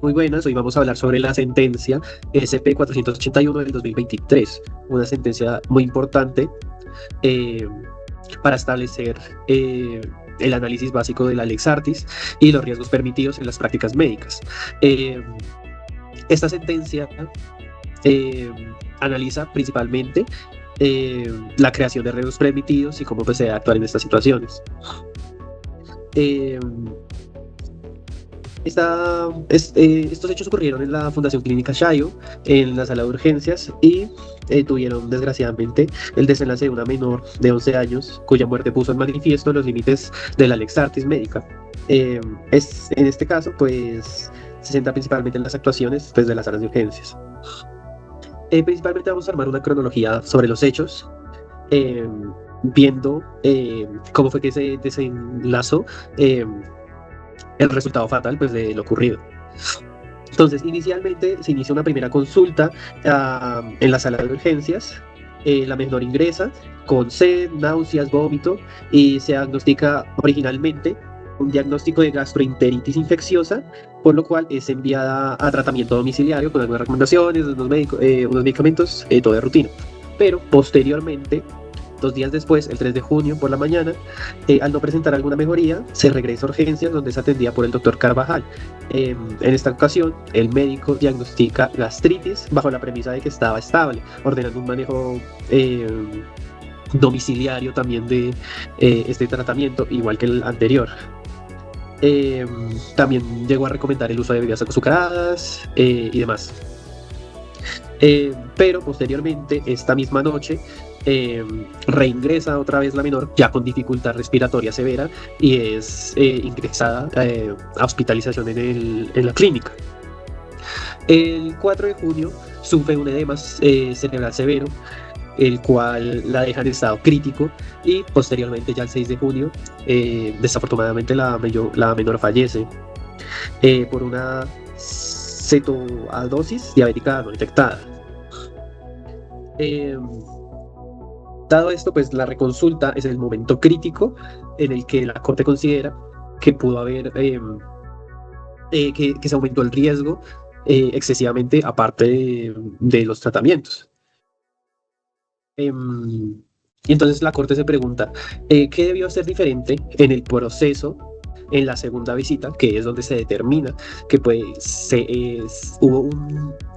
Muy buenas, hoy vamos a hablar sobre la sentencia SP-481 del 2023, una sentencia muy importante eh, para establecer el análisis básico de la Lex Artis y los riesgos permitidos en las prácticas médicas. Eh, esta sentencia eh, analiza principalmente la creación de riesgos permitidos y cómo pues, se debe actuar en estas situaciones. Eh, estos hechos ocurrieron en la Fundación Clínica Shayo, en la sala de urgencias, y tuvieron desgraciadamente el desenlace de una menor de 11 años, cuya muerte puso en manifiesto los límites de la Lex Artis médica. En este caso, pues, se centra principalmente en las actuaciones pues, de las salas de urgencias. Principalmente vamos a armar una cronología sobre los hechos, viendo cómo fue que se desenlazó el resultado fatal pues, de lo ocurrido. Entonces, inicialmente se inicia una primera consulta en la sala de urgencias. La menor ingresa con sed, náuseas, vómito y se diagnostica originalmente un diagnóstico de gastroenteritis infecciosa, por lo cual es enviada a tratamiento domiciliario con algunas recomendaciones, unos medicamentos, todo de rutina. Pero posteriormente, 2 días después, el 3 de junio por la mañana, al no presentar alguna mejoría, se regresa a urgencias donde es atendida por el doctor Carvajal. En esta ocasión, el médico diagnostica gastritis bajo la premisa de que estaba estable, ordenando un manejo domiciliario también de este tratamiento, igual que el anterior. También llegó a recomendar el uso de bebidas azucaradas y demás. Pero posteriormente, esta misma noche, reingresa otra vez la menor ya con dificultad respiratoria severa y es ingresada a hospitalización en la clínica. El 4 de junio sufre un edema cerebral severo, el cual la deja en estado crítico, y posteriormente ya el 6 de junio desafortunadamente la menor fallece por una cetoacidosis diabética no detectada. Dado esto, pues la reconsulta es el momento crítico en el que la Corte considera que pudo haber, que se aumentó el riesgo excesivamente, aparte de los tratamientos. Y entonces la Corte se pregunta, ¿qué debió ser diferente en el proceso en la segunda visita, que es donde se determina que pues, hubo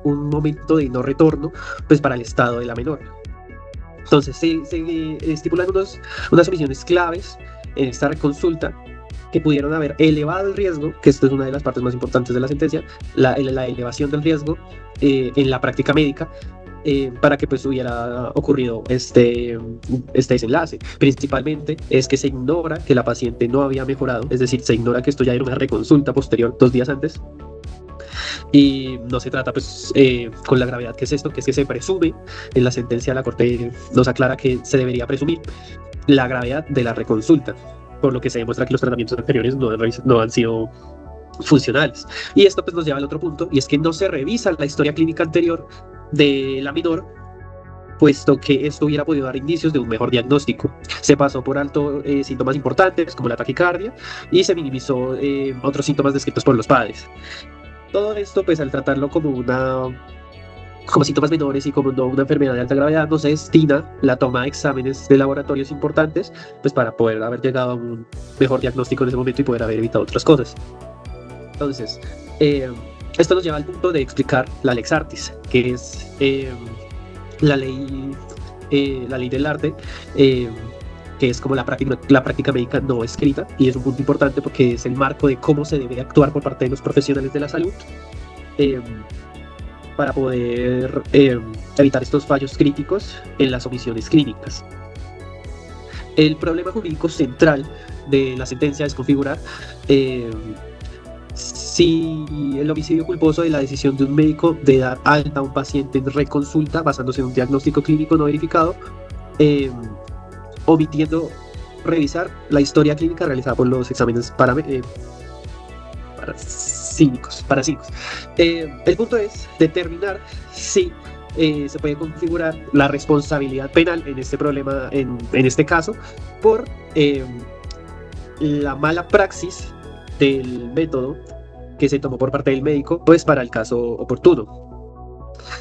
un momento de no retorno pues, para el estado de la menor? Entonces se estipulan unas omisiones claves en esta reconsulta que pudieron haber elevado el riesgo, que esto es una de las partes más importantes de la sentencia, la elevación del riesgo en la práctica médica, para que pues hubiera ocurrido este desenlace. Principalmente es que se ignora que la paciente no había mejorado, es decir, se ignora que esto ya era una reconsulta posterior 2 días antes. Y no se trata, pues, con la gravedad que es esto, que es que se presume, en la sentencia la Corte nos aclara que se debería presumir la gravedad de la reconsulta, por lo que se demuestra que los tratamientos anteriores no han sido funcionales. Y esto pues nos lleva al otro punto, y es que no se revisa la historia clínica anterior de la menor, puesto que esto hubiera podido dar indicios de un mejor diagnóstico. Se pasó por alto síntomas importantes como la taquicardia y se minimizó otros síntomas descritos por los padres. Todo esto, pues al tratarlo como síntomas menores y como no una enfermedad de alta gravedad, no se destina la toma de exámenes de laboratorios importantes, pues para poder haber llegado a un mejor diagnóstico en ese momento y poder haber evitado otras cosas. Entonces, esto nos lleva al punto de explicar la Lex Artis, que es la ley del arte, que es como la práctica médica no escrita, y es un punto importante porque es el marco de cómo se debe actuar por parte de los profesionales de la salud para poder evitar estos fallos críticos en las omisiones clínicas. El problema jurídico central de la sentencia es configurar si el homicidio culposo de la decisión de un médico de dar alta a un paciente en reconsulta basándose en un diagnóstico clínico no verificado, omitiendo revisar la historia clínica realizada por los exámenes paraclínicos. El punto es determinar si se puede configurar la responsabilidad penal en este problema, en este caso, por la mala praxis del método que se tomó por parte del médico, pues para el caso oportuno.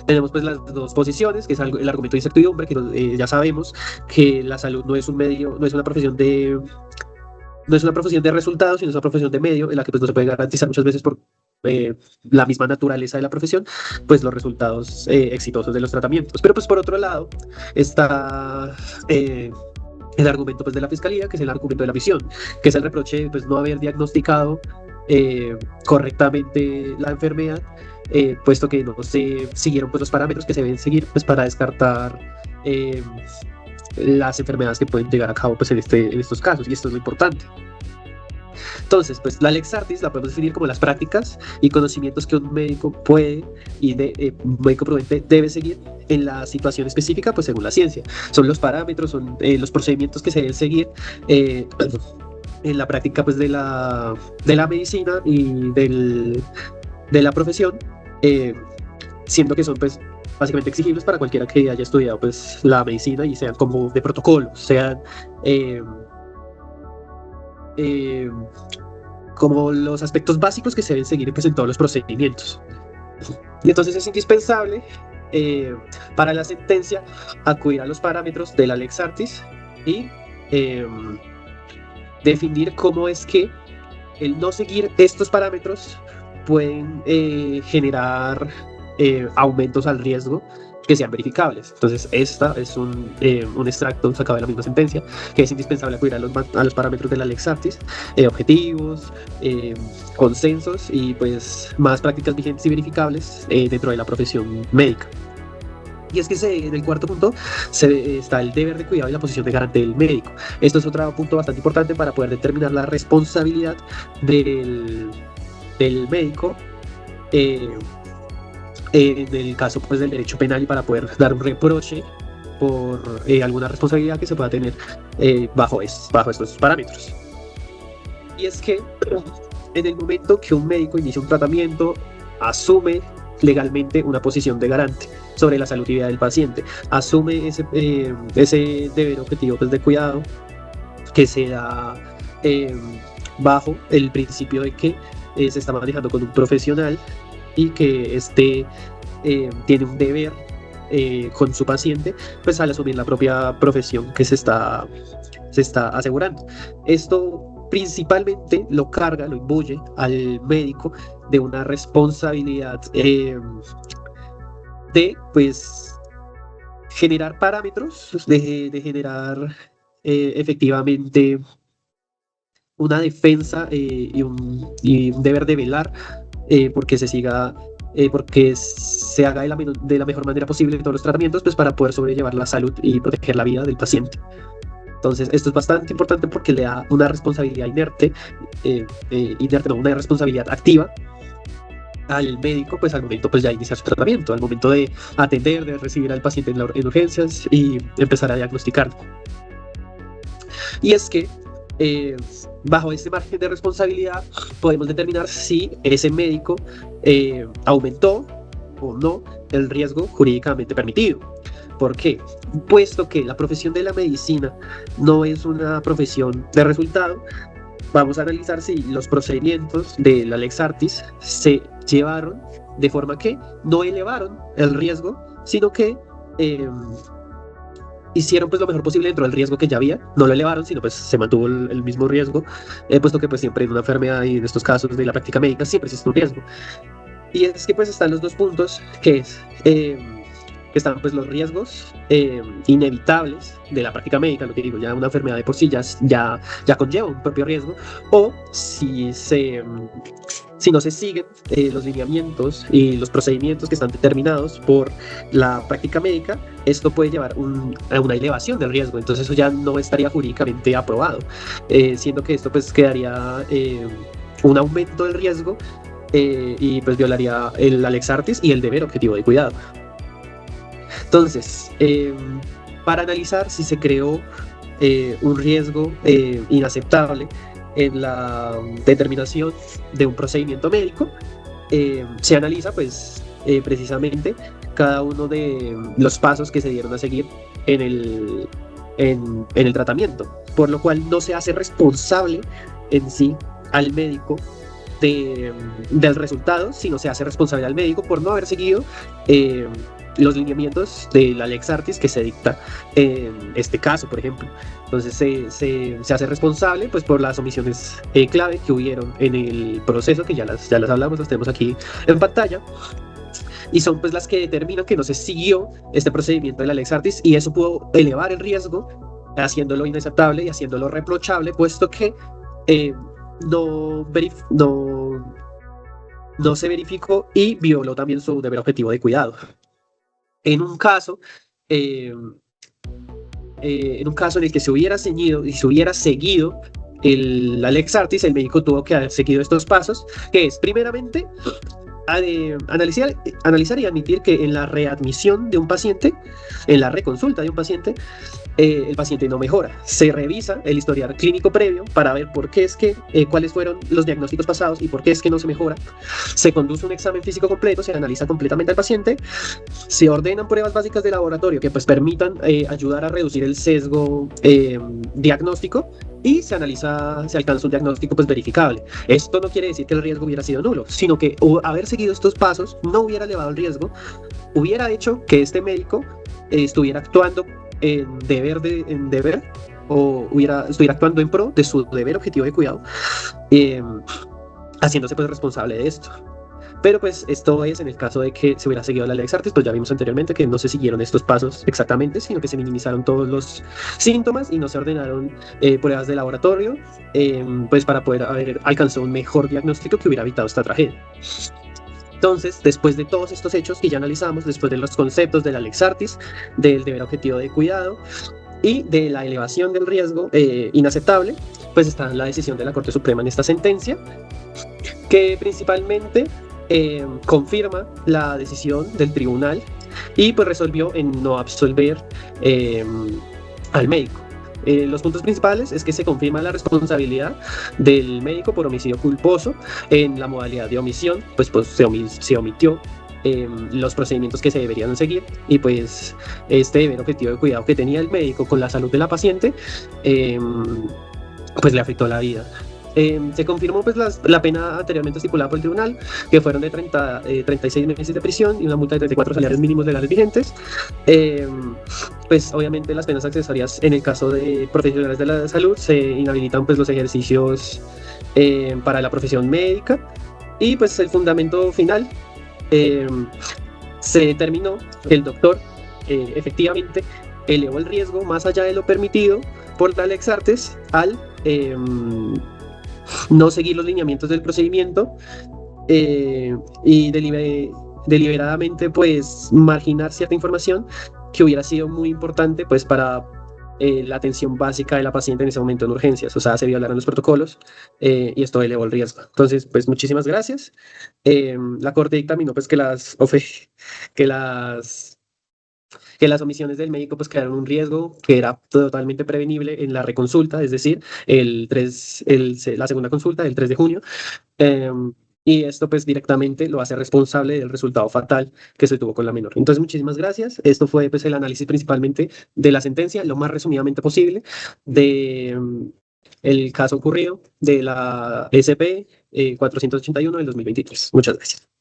Tenemos pues las dos posiciones, que es el argumento de incertidumbre, que ya sabemos que la salud no es un medio, no es una profesión de resultados, sino es una profesión de medio en la que pues no se puede garantizar muchas veces por la misma naturaleza de la profesión, pues los resultados exitosos de los tratamientos. Pero pues por otro lado está el argumento pues de la fiscalía, que es el argumento de la omisión, que es el reproche de pues no haber diagnosticado correctamente la enfermedad, puesto que no se siguieron pues los parámetros que se deben seguir pues para descartar las enfermedades que pueden llegar a cabo pues en estos casos, y esto es lo importante. Entonces, pues la lex artis la podemos definir como las prácticas y conocimientos que un médico puede y un médico prudente debe seguir en la situación específica, pues según la ciencia. Son los parámetros, son los procedimientos que se deben seguir en la práctica pues de la medicina y de la profesión, siendo que son pues básicamente exigibles para cualquiera que haya estudiado pues la medicina y sean como de protocolo, sean como los aspectos básicos que se deben seguir pues en todos los procedimientos. Y entonces es indispensable para la sentencia acudir a los parámetros de la lex artis y definir cómo es que el no seguir estos parámetros pueden generar aumentos al riesgo que sean verificables. Entonces, esta es un extracto sacado de la misma sentencia, que es indispensable acudir a los parámetros de la lex artis, objetivos, consensos y pues más prácticas vigentes y verificables dentro de la profesión médica. Y es que en el cuarto punto está el deber de cuidado y la posición de garante del médico. Esto es otro punto bastante importante para poder determinar la responsabilidad del médico en el caso pues del derecho penal, y para poder dar un reproche por alguna responsabilidad que se pueda tener bajo estos parámetros. Y es que en el momento que un médico inicia un tratamiento, asume legalmente una posición de garante sobre la salud y vida del paciente, asume ese deber objetivo pues, de cuidado que se da bajo el principio de que se está manejando con un profesional y que tiene un deber con su paciente, pues al asumir la propia profesión que se está asegurando. Esto principalmente lo imbuye al médico de una responsabilidad de pues generar parámetros, de generar efectivamente una defensa y un deber de velar porque se haga de la mejor manera posible todos los tratamientos, pues para poder sobrellevar la salud y proteger la vida del paciente. Entonces, esto es bastante importante porque le da una responsabilidad una responsabilidad activa al médico, pues al momento pues ya iniciar su tratamiento, al momento de atender, de recibir al paciente en urgencias y empezar a diagnosticarlo. Y es que bajo este margen de responsabilidad podemos determinar si ese médico aumentó o no el riesgo jurídicamente permitido. ¿Por qué? Puesto que la profesión de la medicina no es una profesión de resultado, vamos a analizar si los procedimientos de la lex artis se llevaron de forma que no elevaron el riesgo, sino que hicieron pues lo mejor posible dentro del riesgo que ya había, no lo elevaron, sino pues se mantuvo el mismo riesgo, puesto que pues siempre en una enfermedad y en estos casos de la práctica médica siempre existe un riesgo. Y es que pues están los dos puntos, que están pues los riesgos inevitables de la práctica médica, lo que digo, ya una enfermedad de por sí ya conlleva un propio riesgo, o si no se siguen los lineamientos y los procedimientos que están determinados por la práctica médica, esto puede llevar a una elevación del riesgo, entonces eso ya no estaría jurídicamente aprobado, siendo que esto pues quedaría un aumento del riesgo y pues violaría la lex artis y el deber objetivo de cuidado. Entonces, para analizar si se creó un riesgo inaceptable en la determinación de un procedimiento médico, se analiza pues precisamente cada uno de los pasos que se dieron a seguir en el tratamiento, por lo cual no se hace responsable en sí al médico del resultado, sino se hace responsable al médico por no haber seguido eh, los lineamientos de la Lex Artis que se dicta en este caso, por ejemplo. Entonces se hace responsable pues, por las omisiones clave que hubieron en el proceso, que ya las hablamos, las tenemos aquí en pantalla. Y son pues las que determinan que no se siguió este procedimiento de la Lex Artis, y eso pudo elevar el riesgo, haciéndolo inaceptable y haciéndolo reprochable, puesto que no, no se verificó y violó también su deber objetivo de cuidado. En un caso, en el que se hubiera ceñido y se hubiera seguido la Lex Artis, el médico tuvo que haber seguido estos pasos, que es, primeramente, analizar y admitir que en la readmisión de un paciente, en la reconsulta de un paciente, el paciente no mejora. Se revisa el historial clínico previo para ver por qué es que, cuáles fueron los diagnósticos pasados y por qué es que no se mejora. Se conduce un examen físico completo, se analiza completamente al paciente, se ordenan pruebas básicas de laboratorio que pues permitan ayudar a reducir el sesgo diagnóstico, y se alcanza un diagnóstico pues verificable. Esto no quiere decir que el riesgo hubiera sido nulo, sino que haber seguido estos pasos no hubiera elevado el riesgo, hubiera hecho que este médico estuviera actuando en deber, o estuviera actuando en pro de su deber objetivo de cuidado, haciéndose pues responsable de esto. Pero pues esto es en el caso de que se hubiera seguido la Lex Artis, pues ya vimos anteriormente que no se siguieron estos pasos exactamente, sino que se minimizaron todos los síntomas y no se ordenaron pruebas de laboratorio, pues para poder haber alcanzado un mejor diagnóstico que hubiera evitado esta tragedia. Entonces, después de todos estos hechos que ya analizamos, después de los conceptos de la Lex Artis, del deber objetivo de cuidado y de la elevación del riesgo inaceptable, pues está la decisión de la Corte Suprema en esta sentencia, que principalmente confirma la decisión del tribunal y pues resolvió en no absolver al médico. Los puntos principales es que se confirma la responsabilidad del médico por homicidio culposo. En la modalidad de omisión, pues se omitió los procedimientos que se deberían seguir, y pues este deber objetivo de cuidado que tenía el médico con la salud de la paciente pues le afectó la vida. Se confirmó pues la pena anteriormente estipulada por el tribunal, que fueron de 36 meses de prisión y una multa de 34 salarios mínimos legales vigentes. Pues obviamente las penas accesorias en el caso de profesionales de la salud se inhabilitan pues los ejercicios para la profesión médica, y pues el fundamento final se determinó que el doctor efectivamente elevó el riesgo más allá de lo permitido por la Lex Artis al no seguir los lineamientos del procedimiento y deliberadamente pues marginar cierta información que hubiera sido muy importante pues para la atención básica de la paciente en ese momento en urgencias. O sea, se violaron los protocolos y esto elevó el riesgo. Entonces, pues muchísimas gracias. La Corte dictaminó pues que las omisiones del médico pues crearon un riesgo que era totalmente prevenible en la reconsulta, es decir, la segunda consulta del 3 de junio, y esto pues directamente lo hace responsable del resultado fatal que se tuvo con la menor. Entonces, muchísimas gracias. Esto fue pues el análisis principalmente de la sentencia, lo más resumidamente posible, de el caso ocurrido de la SP 481 del 2023. Muchas gracias.